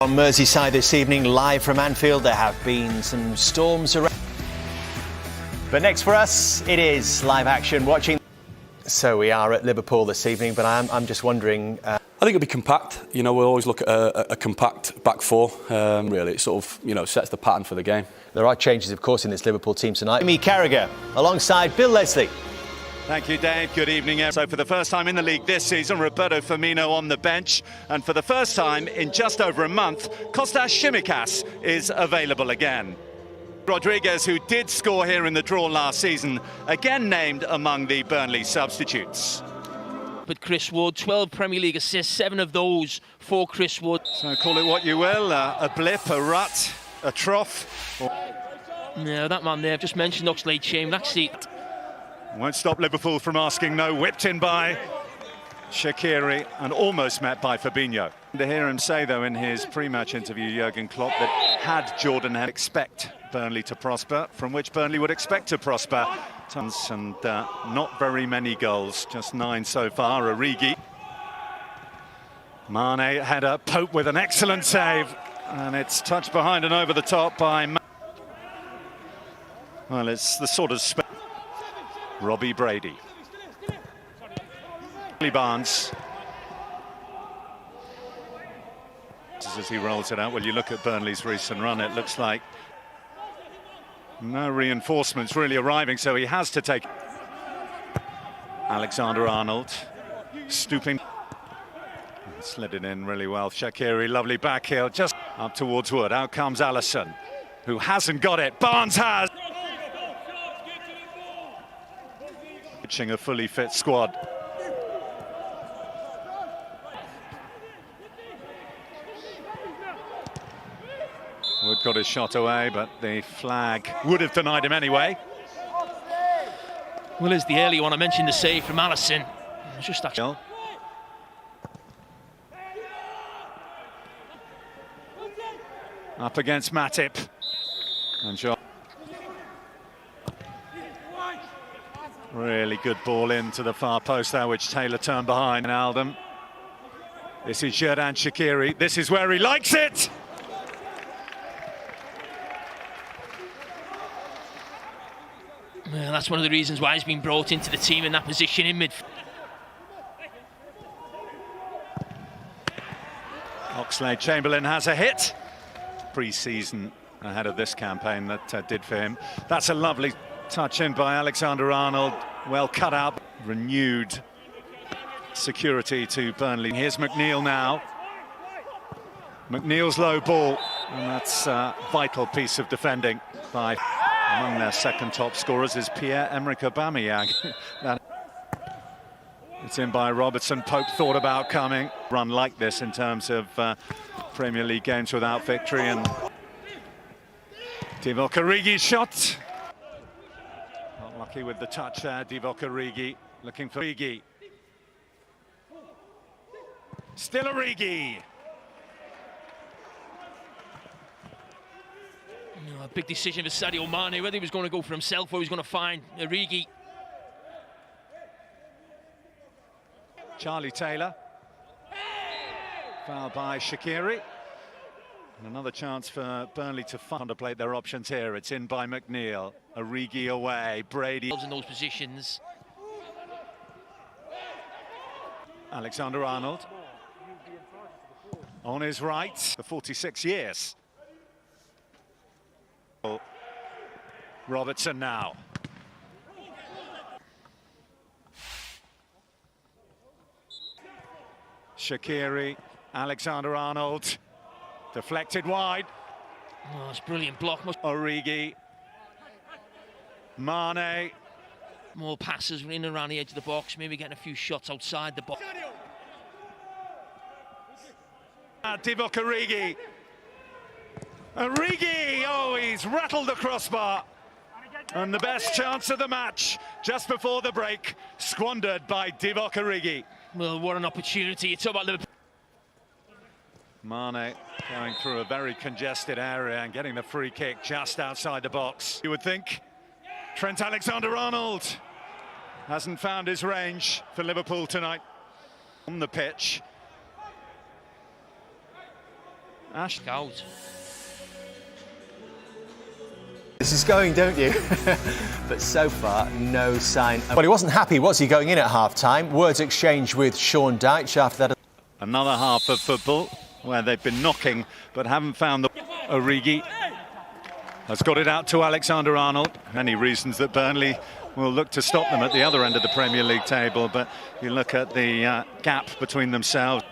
On Merseyside this evening, live from Anfield, there have been some storms around. But next for us, it is live action watching. So we are at Liverpool this evening, but I'm just wondering. I think it'll be compact. You know, we'll always look at a compact back four. Really, it sort of, sets the pattern for the game. There are changes, of course, in this Liverpool team tonight. Jamie Carragher alongside Bill Leslie. Thank you, Dave. Good evening. So for the first time in the league this season, Roberto Firmino on the bench. And for the first time in just over a month, Kostas Tsimikas is available again. Rodriguez, who did score here in the draw last season, again named among the Burnley substitutes. But Chris Wood, 12 Premier League assists, 7 of those for Chris Wood. So call it what you will, a blip, a rut, a trough. Yeah, that man there, I've just mentioned Oxlade-Chamberlain. Actually, won't stop Liverpool from asking no. Whipped in by Shaqiri and almost met by Fabinho. To hear him say, though, in his pre-match interview, Jurgen Klopp, that had Jordan expect Burnley to prosper, from which Burnley would expect to prosper. Tons and not very many goals, just 9 so far. Origi. Mane header, Pope with an excellent save, and it's touched behind and over the top by. Well, it's the sort of. Robbie Brady. Barnes. As he rolls it out, well, you look at Burnley's recent run, it looks like no reinforcements really arriving, so he has to take. Alexander-Arnold stooping. Slid it in really well. Shaqiri, lovely back heel, just up towards Wood. Out comes Alisson, who hasn't got it. Barnes has. A fully fit squad. Wood got his shot away, but the flag would have denied him anyway. well, there's the early one. I mentioned the save from Alisson. It's just actually. Up against Matip. And John. Really good ball into the far post there, which Taylor turned behind. Alden. This is Xherdan Shaqiri. This is where he likes it. Well, that's one of the reasons why he's been brought into the team in that position in midfield. Oxlade-Chamberlain has a hit. Pre-season ahead of this campaign that did for him. That's a lovely touch in by Alexander-Arnold, well cut out, renewed security to Burnley. Here's McNeil now. McNeil's low ball, and that's a vital piece of defending by among their second top scorers is Pierre-Emerick Aubameyang. It's in by Robertson. Pope thought about coming. Run like this in terms of Premier League games without victory, and Divock Origi's shot. Lucky with the touch there, Divock Origi, looking for Origi. Still Origi. A big decision for Sadio Mane, whether he was going to go for himself or he was going to find Origi. Charlie Taylor. Foul by Shaqiri. And another chance for Burnley to contemplate their options here. It's in by McNeil. Origi away. Brady in those positions. Alexander-Arnold on his right for 46 years. Robertson now. Shaqiri, Alexander-Arnold. Deflected wide. Oh, it's a brilliant block. Origi. Mane. More passes in and around the edge of the box, maybe getting a few shots outside the box. Divock Origi. Origi! Oh, he's rattled the crossbar. And the best chance of the match, just before the break, squandered by Divock Origi. Well, what an opportunity. It's about Liverpool. Mane going through a very congested area and getting the free kick just outside the box. You would think Trent Alexander-Arnold hasn't found his range for Liverpool tonight. On the pitch. Ash Out. This is going, don't you? But so far, no sign. Well, he wasn't happy, was he, going in at half-time? Words exchanged with Sean Dyche after that. Another half of football where they've been knocking but haven't found the... Origi has got it out to Alexander-Arnold. Many reasons that Burnley will look to stop them at the other end of the Premier League table, but you look at the gap between themselves.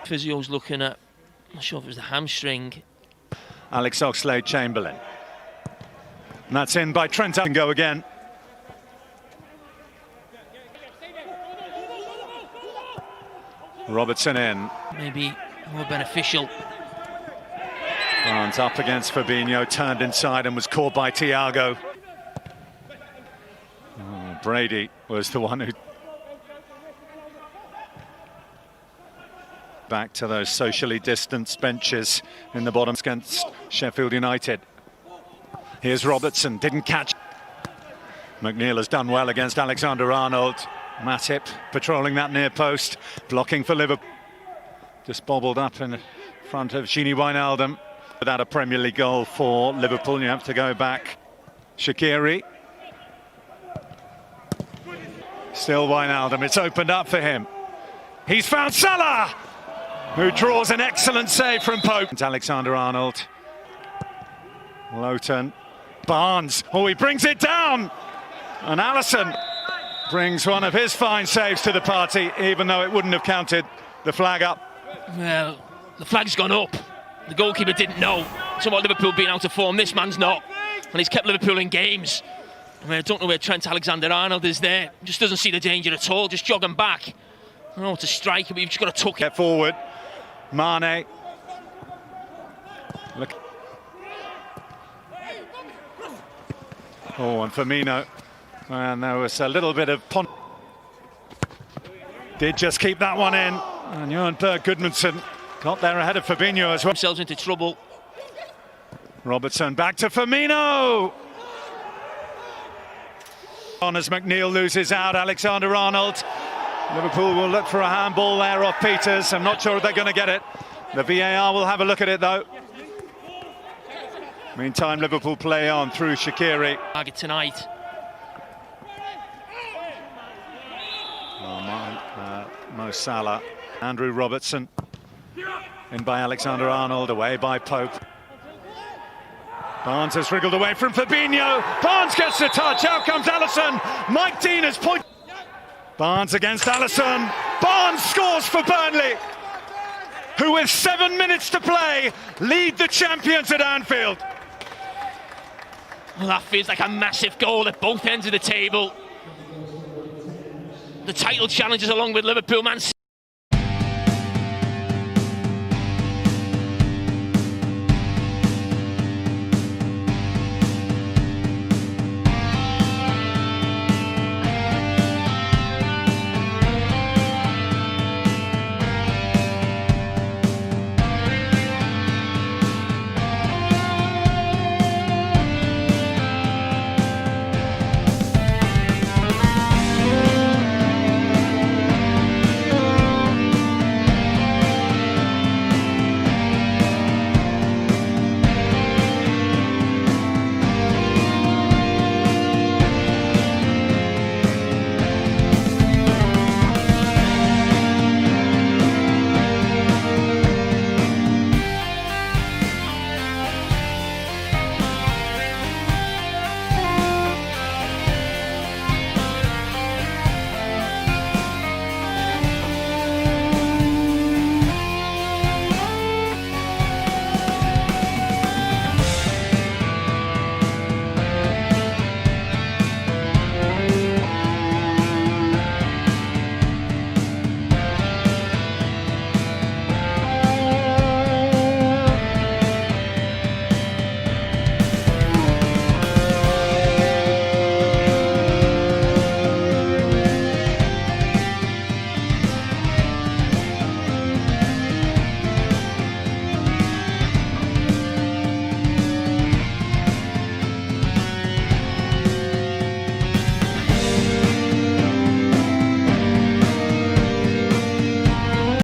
Physio's looking at, I'm not sure if it was the hamstring. Alex Oxlade-Chamberlain. And that's in by Trent. And go again. Robertson in. Maybe more beneficial. Barnes up against Fabinho, turned inside and was caught by Thiago. Oh, Brady was the one who... Back to those socially distanced benches in the bottom against Sheffield United. Here's Robertson, didn't catch. McNeil has done well against Alexander-Arnold. Matip patrolling that near post, blocking for Liverpool. Just bobbled up in front of Gini Wijnaldum. Without a Premier League goal for Liverpool, you have to go back. Shaqiri. Still Wijnaldum, it's opened up for him. He's found Salah, who draws an excellent save from Pope. It's Alexander-Arnold. Lowton. Barnes. Oh, he brings it down. And Alisson brings one of his fine saves to the party, even though it wouldn't have counted. The flag up. Well, the flag's gone up. The goalkeeper didn't know. So what Liverpool being out of form, this man's not. And he's kept Liverpool in games. I mean, I don't know where Trent Alexander-Arnold is there. Just doesn't see the danger at all, just jogging back. I don't know what to strike, but you've just got to tuck it. Get forward. Mane. Look. Oh, and Firmino. And there was a little bit of did just keep that one in. And Johan Berg Gudmundsson got there ahead of Fabinho as well. Themselves into trouble. Robertson back to Firmino. On as McNeil loses out, Alexander-Arnold. Liverpool will look for a handball there off Peters. I'm not sure if they're going to get it. The VAR will have a look at it though. Meantime, Liverpool play on through Shaqiri. Target tonight. Mo Salah. Andrew Robertson. In by Alexander-Arnold, away by Pope. Barnes has wriggled away from Fabinho. Barnes gets the touch. Out comes Alisson. Mike Dean has pointed. Barnes against Alisson. Barnes scores for Burnley, who with 7 minutes to play lead the champions at Anfield. Well, that feels like a massive goal at both ends of the table. The title challenges along with Liverpool, Man City.